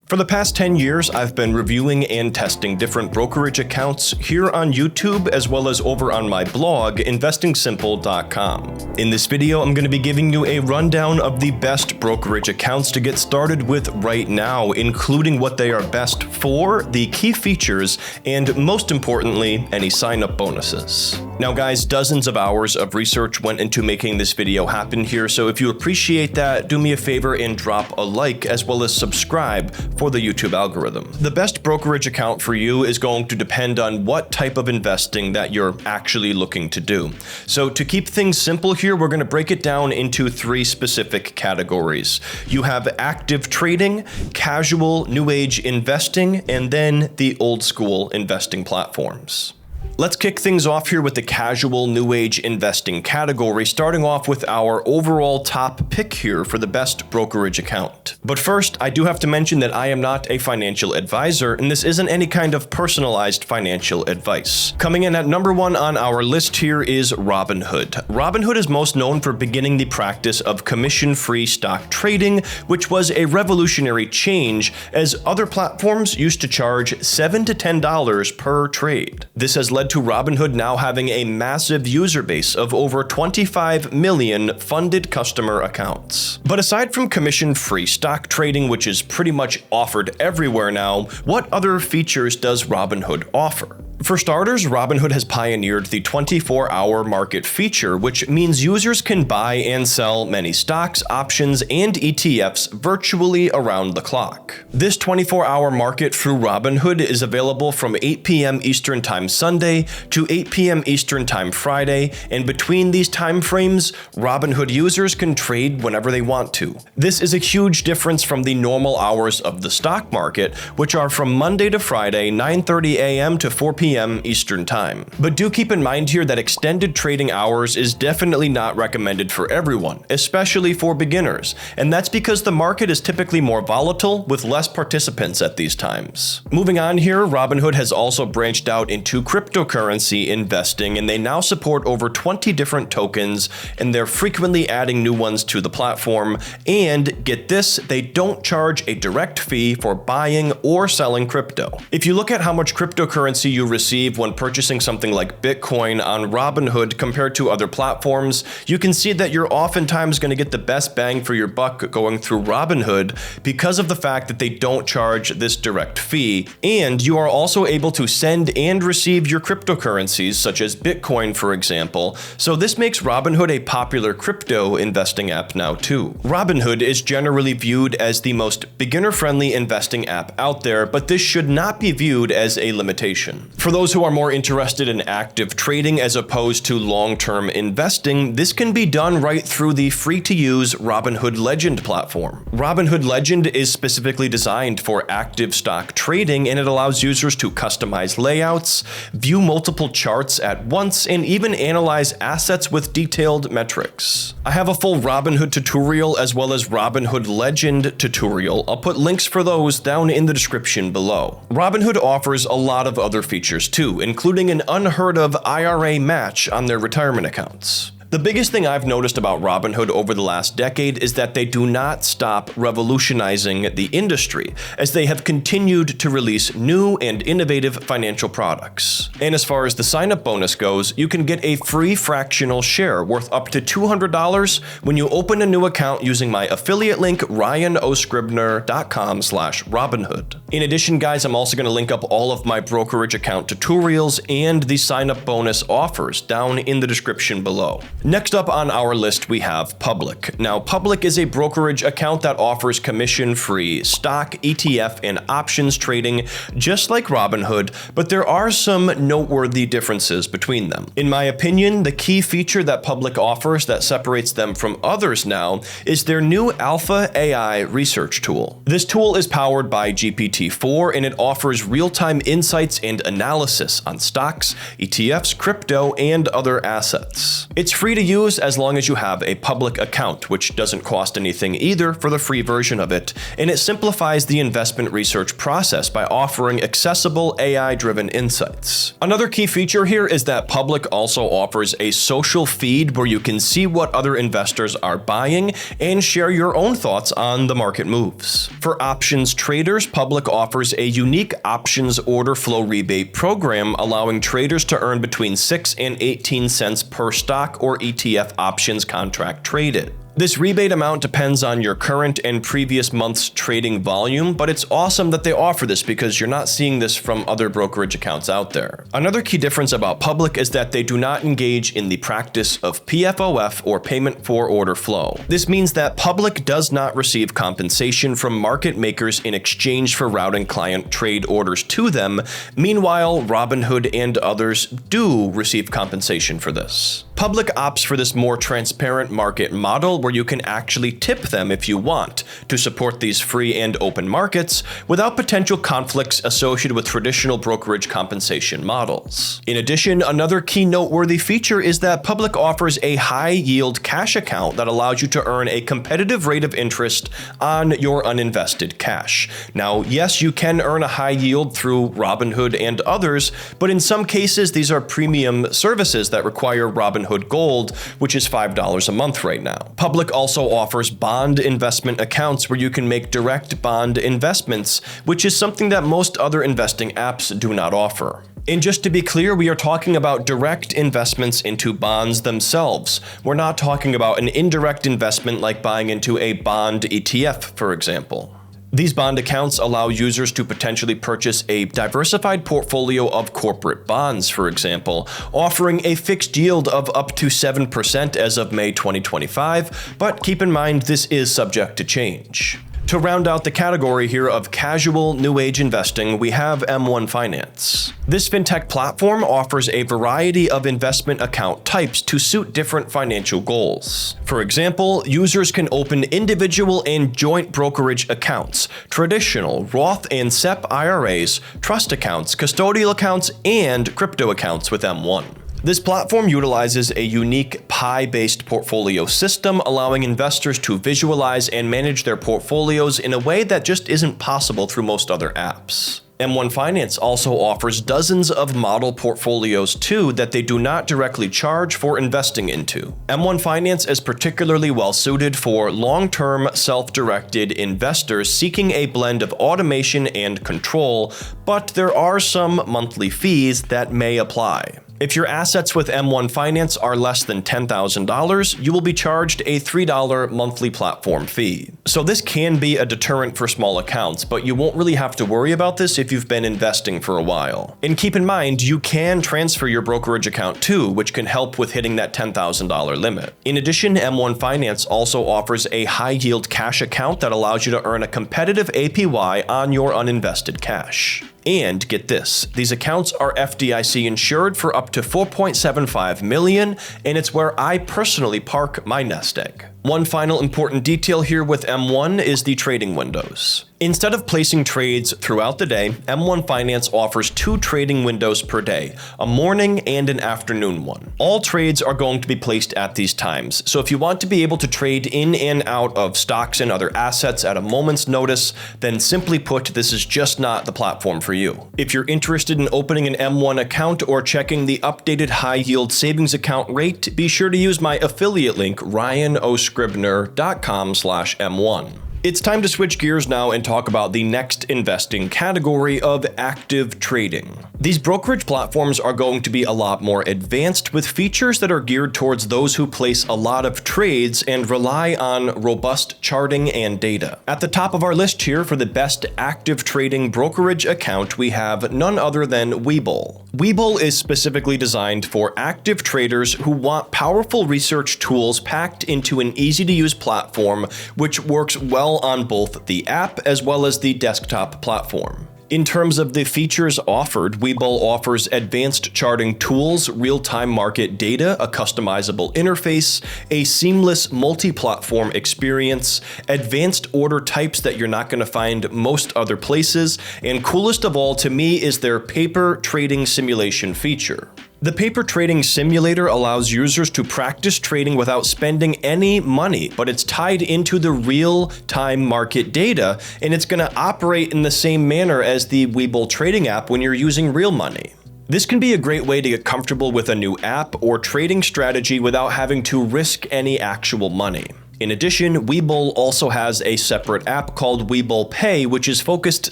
For the past 10 years, I've been reviewing and testing different brokerage accounts here on YouTube as well as over on my blog, investingsimple.com. In this video, I'm going to be giving you a rundown of the best brokerage accounts to get started with right now, including what they are best for, the key features, and most importantly, any sign-up bonuses. Now guys, dozens of hours of research went into making this video happen here, so if you appreciate that, do me a favor and drop a like as well as subscribe for the YouTube algorithm. The best brokerage account for you is going to depend on what type of investing that you're actually looking to do. So to keep things simple here, we're going to break it down into three specific categories. You have active trading, casual new age investing, and then the old school investing platforms. Let's kick things off here with the casual new age investing category, starting off with our overall top pick here for the best brokerage account. But first, I do have to mention that I am not a financial advisor, and this isn't any kind of personalized financial advice. Coming in at number one on our list here is Robinhood. Robinhood is most known for beginning the practice of commission-free stock trading, which was a revolutionary change, as other platforms used to charge $7 to $10 per trade. This has led to Robinhood now having a massive user base of over 25 million funded customer accounts. But aside from commission-free stock trading, which is pretty much offered everywhere now, what other features does Robinhood offer? For starters, Robinhood has pioneered the 24-hour market feature, which means users can buy and sell many stocks, options, and ETFs virtually around the clock. This 24-hour market through Robinhood is available from 8 p.m. Eastern Time Sunday to 8 p.m. Eastern Time Friday, and between these time frames, Robinhood users can trade whenever they want to. This is a huge difference from the normal hours of the stock market, which are from Monday to Friday, 9:30 a.m. to 4 p.m. Eastern Time. But do keep in mind here that extended trading hours is definitely not recommended for everyone, especially for beginners, and that's because the market is typically more volatile with less participants at these times. Moving on here, Robinhood has also branched out into cryptocurrency investing, and they now support over 20 different tokens, and they're frequently adding new ones to the platform. And get this, they don't charge a direct fee for buying or selling crypto. If you look at how much cryptocurrency you receive when purchasing something like Bitcoin on Robinhood compared to other platforms, you can see that you're oftentimes going to get the best bang for your buck going through Robinhood because of the fact that they don't charge this direct fee, and you are also able to send and receive your cryptocurrencies, such as Bitcoin, for example, so this makes Robinhood a popular crypto investing app now too. Robinhood is generally viewed as the most beginner-friendly investing app out there, but this should not be viewed as a limitation. For those who are more interested in active trading as opposed to long-term investing, this can be done right through the free-to-use Robinhood Legend platform. Robinhood Legend is specifically designed for active stock trading, and it allows users to customize layouts, view multiple charts at once, and even analyze assets with detailed metrics. I have a full Robinhood tutorial as well as Robinhood Legend tutorial. I'll put links for those down in the description below. Robinhood offers a lot of other features too, including an unheard of IRA match on their retirement accounts. The biggest thing I've noticed about Robinhood over the last decade is that they do not stop revolutionizing the industry, as they have continued to release new and innovative financial products. And as far as the sign-up bonus goes, you can get a free fractional share worth up to $200 when you open a new account using my affiliate link, ryanoscribner.com/Robinhood. In addition, guys, I'm also going to link up all of my brokerage account tutorials and the sign-up bonus offers down in the description below. Next up on our list, we have Public. Now, Public is a brokerage account that offers commission-free stock, ETF, and options trading, just like Robinhood, but there are some noteworthy differences between them. In my opinion, the key feature that Public offers that separates them from others now is their new Alpha AI research tool. This tool is powered by GPT-4, and it offers real-time insights and analysis on stocks, ETFs, crypto, and other assets. It's free free to use as long as you have a public account, which doesn't cost anything either for the free version of it, and it simplifies the investment research process by offering accessible AI-driven insights. Another key feature here is that Public also offers a social feed where you can see what other investors are buying and share your own thoughts on the market moves. For options traders, Public offers a unique options order flow rebate program, allowing traders to earn between 6 and 18 cents per stock or ETF options contract traded. This rebate amount depends on your current and previous month's trading volume, but it's awesome that they offer this because you're not seeing this from other brokerage accounts out there. Another key difference about Public is that they do not engage in the practice of PFOF or payment for order flow. This means that Public does not receive compensation from market makers in exchange for routing client trade orders to them. Meanwhile, Robinhood and others do receive compensation for this. Public opts for this more transparent market model where you can actually tip them if you want to support these free and open markets without potential conflicts associated with traditional brokerage compensation models. In addition, another key noteworthy feature is that Public offers a high-yield cash account that allows you to earn a competitive rate of interest on your uninvested cash. Now, yes, you can earn a high yield through Robinhood and others, but in some cases, these are premium services that require Robinhood Gold, which is $5 a month right now. Public also offers bond investment accounts where you can make direct bond investments, which is something that most other investing apps do not offer. And just to be clear, we are talking about direct investments into bonds themselves. We're not talking about an indirect investment like buying into a bond ETF, for example. These bond accounts allow users to potentially purchase a diversified portfolio of corporate bonds, for example, offering a fixed yield of up to 7% as of May 2025, but keep in mind this is subject to change. To round out the category here of casual new age investing, we have M1 Finance. This fintech platform offers a variety of investment account types to suit different financial goals. For example, users can open individual and joint brokerage accounts, traditional Roth and SEP IRAs, trust accounts, custodial accounts, and crypto accounts with M1. This platform utilizes a unique pie-based portfolio system, allowing investors to visualize and manage their portfolios in a way that just isn't possible through most other apps. M1 Finance also offers dozens of model portfolios too that they do not directly charge for investing into. M1 Finance is particularly well suited for long-term self-directed investors seeking a blend of automation and control, but there are some monthly fees that may apply. If your assets with M1 Finance are less than $10,000, you will be charged a $3 monthly platform fee. So this can be a deterrent for small accounts, but you won't really have to worry about this if you've been investing for a while. And keep in mind, you can transfer your brokerage account too, which can help with hitting that $10,000 limit. In addition, M1 Finance also offers a high-yield cash account that allows you to earn a competitive APY on your uninvested cash. And get this, these accounts are FDIC insured for up to $4.75 million, and it's where I personally park my nest egg. One final important detail here with M1 is the trading windows. Instead of placing trades throughout the day, M1 Finance offers 2 trading windows per day, a morning and an afternoon one. All trades are going to be placed at these times, so if you want to be able to trade in and out of stocks and other assets at a moment's notice, then simply put, this is just not the platform for you. If you're interested in opening an M1 account or checking the updated high-yield savings account rate, be sure to use my affiliate link, ryanoscribner.com/M1. It's time to switch gears now and talk about the next investing category of active trading. These brokerage platforms are going to be a lot more advanced with features that are geared towards those who place a lot of trades and rely on robust charting and data. At the top of our list here for the best active trading brokerage account, we have none other than Webull. Webull is specifically designed for active traders who want powerful research tools packed into an easy-to-use platform which works well on both the app as well as the desktop platform. In terms of the features offered, Webull offers advanced charting tools, real-time market data, a customizable interface, a seamless multi-platform experience, advanced order types that you're not going to find most other places, and coolest of all to me is their paper trading simulation feature. The paper trading simulator allows users to practice trading without spending any money, but it's tied into the real-time market data, and it's going to operate in the same manner as the Webull trading app when you're using real money. This can be a great way to get comfortable with a new app or trading strategy without having to risk any actual money. In addition, Webull also has a separate app called Webull Pay, which is focused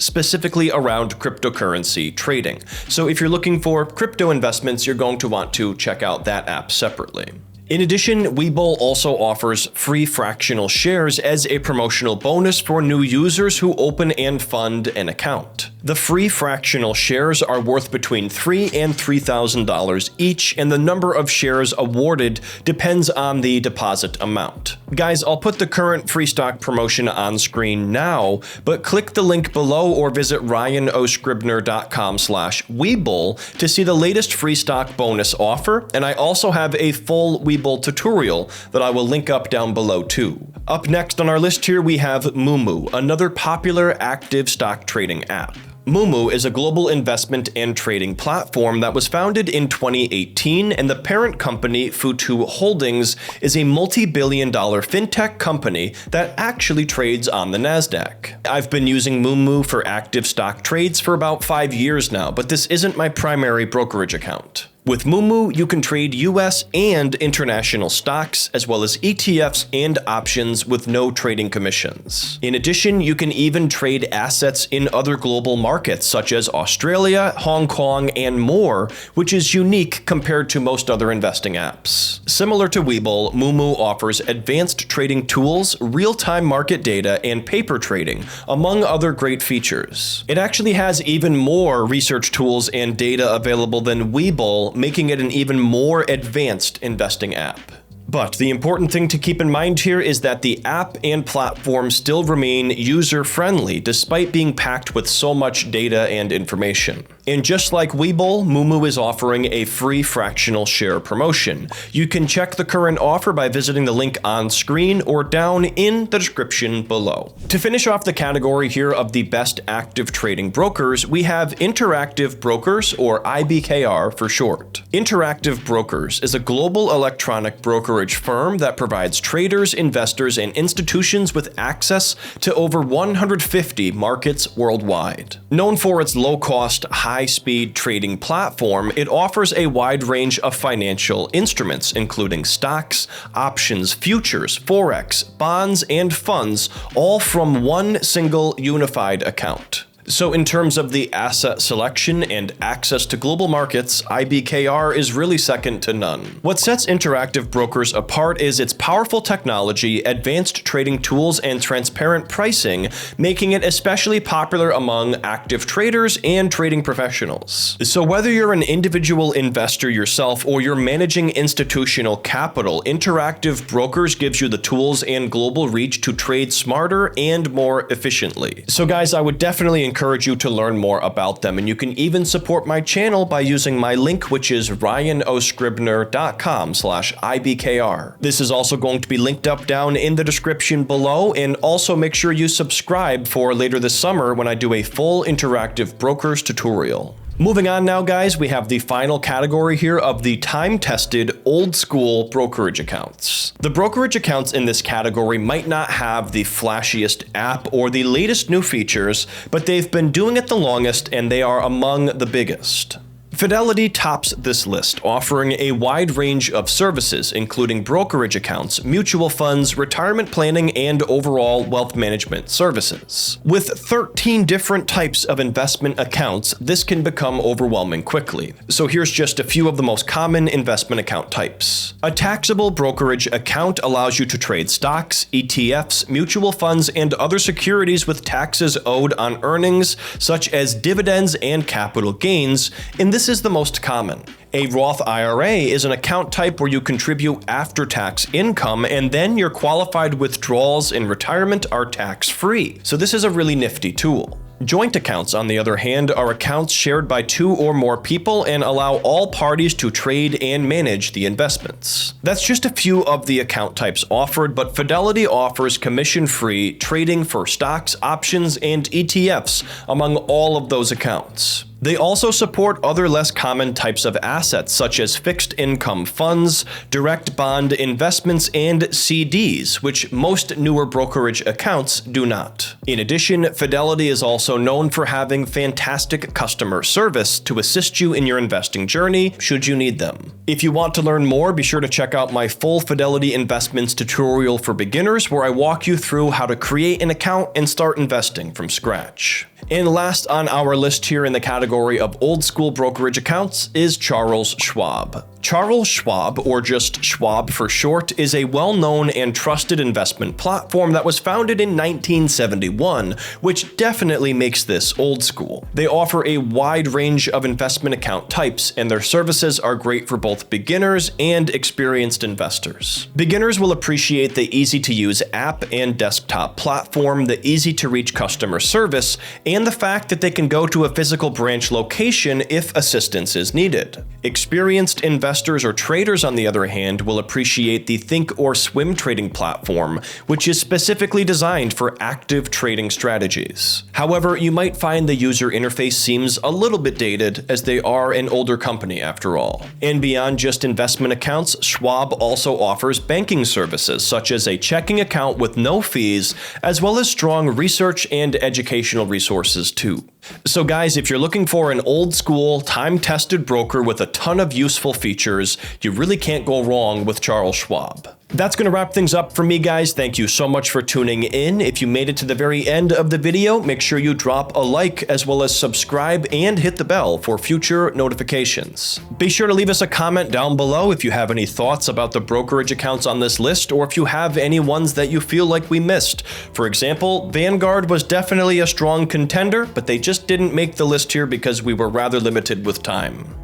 specifically around cryptocurrency trading. So if you're looking for crypto investments, you're going to want to check out that app separately. In addition, Webull also offers free fractional shares as a promotional bonus for new users who open and fund an account. The free fractional shares are worth between $3,000 and $3,000 each, and the number of shares awarded depends on the deposit amount. Guys, I'll put the current free stock promotion on screen now, but click the link below or visit ryanoscribner.com/Webull to see the latest free stock bonus offer, and I also have a full Webull tutorial that I will link up down below too. Up next on our list here we have Moomoo, another popular active stock trading app. Moomoo is a global investment and trading platform that was founded in 2018, and the parent company, Futu Holdings, is a multi-billion-dollar fintech company that actually trades on the Nasdaq. I've been using Moomoo for active stock trades for about 5 years now, but this isn't my primary brokerage account. With Moomoo, you can trade US and international stocks, as well as ETFs and options with no trading commissions. In addition, you can even trade assets in other global markets, such as Australia, Hong Kong, and more, which is unique compared to most other investing apps. Similar to Webull, Moomoo offers advanced trading tools, real-time market data, and paper trading, among other great features. It actually has even more research tools and data available than Webull, making it an even more advanced investing app. But the important thing to keep in mind here is that the app and platform still remain user-friendly despite being packed with so much data and information. And just like Webull, Moomoo is offering a free fractional share promotion. You can check the current offer by visiting the link on screen or down in the description below. To finish off the category here of the best active trading brokers, we have Interactive Brokers, or IBKR for short. Interactive Brokers is a global electronic brokerage firm that provides traders, investors, and institutions with access to over 150 markets worldwide. Known for its low-cost, high-speed trading platform, it offers a wide range of financial instruments, including stocks, options, futures, forex, bonds, and funds, all from one single unified account. So in terms of the asset selection and access to global markets, IBKR is really second to none. What sets Interactive Brokers apart is its powerful technology, advanced trading tools, and transparent pricing, making it especially popular among active traders and trading professionals. So whether you're an individual investor yourself or you're managing institutional capital, Interactive Brokers gives you the tools and global reach to trade smarter and more efficiently. So guys, I would definitely encourage you to learn more about them, and you can even support my channel by using my link, which is ryanoscribner.com/IBKR. This is also going to be linked up down in the description below, and also make sure you subscribe for later this summer when I do a full Interactive Brokers tutorial. Moving on now, guys, we have the final category here of the time-tested, old-school brokerage accounts. The brokerage accounts in this category might not have the flashiest app or the latest new features, but they've been doing it the longest and they are among the biggest. Fidelity tops this list, offering a wide range of services, including brokerage accounts, mutual funds, retirement planning, and overall wealth management services. With 13 different types of investment accounts, this can become overwhelming quickly. So here's just a few of the most common investment account types. A taxable brokerage account allows you to trade stocks, ETFs, mutual funds, and other securities with taxes owed on earnings, such as dividends and capital gains, and this is the most common. A Roth IRA is an account type where you contribute after-tax income, and then your qualified withdrawals in retirement are tax-free. So this is a really nifty tool. Joint accounts, on the other hand, are accounts shared by 2 or more people and allow all parties to trade and manage the investments. That's just a few of the account types offered, but Fidelity offers commission-free trading for stocks, options, and ETFs among all of those accounts. They also support other less common types of assets such as fixed income funds, direct bond investments, and CDs, which most newer brokerage accounts do not. In addition, Fidelity is also known for having fantastic customer service to assist you in your investing journey should you need them. If you want to learn more, be sure to check out my full Fidelity investments tutorial for beginners where I walk you through how to create an account and start investing from scratch. And last on our list here in the category of old school brokerage accounts is Charles Schwab. Charles Schwab, or just Schwab for short, is a well-known and trusted investment platform that was founded in 1971, which definitely makes this old school. They offer a wide range of investment account types, and their services are great for both beginners and experienced investors. Beginners will appreciate the easy-to-use app and desktop platform, the easy-to-reach customer service, and the fact that they can go to a physical branch location if assistance is needed. Experienced investors or traders, on the other hand, will appreciate the Think or Swim trading platform, which is specifically designed for active trading strategies. However, you might find the user interface seems a little bit dated, as they are an older company after all. And beyond just investment accounts, Schwab also offers banking services such as a checking account with no fees, as well as strong research and educational resources too. So guys, if you're looking for an old school, time-tested broker with a ton of useful features, you really can't go wrong with Charles Schwab. That's going to wrap things up for me, guys. Thank you so much for tuning in. If you made it to the very end of the video, make sure you drop a like as well as subscribe and hit the bell for future notifications. Be sure to leave us a comment down below if you have any thoughts about the brokerage accounts on this list, or if you have any ones that you feel like we missed. For example, Vanguard was definitely a strong contender, but they just didn't make the list here because we were rather limited with time.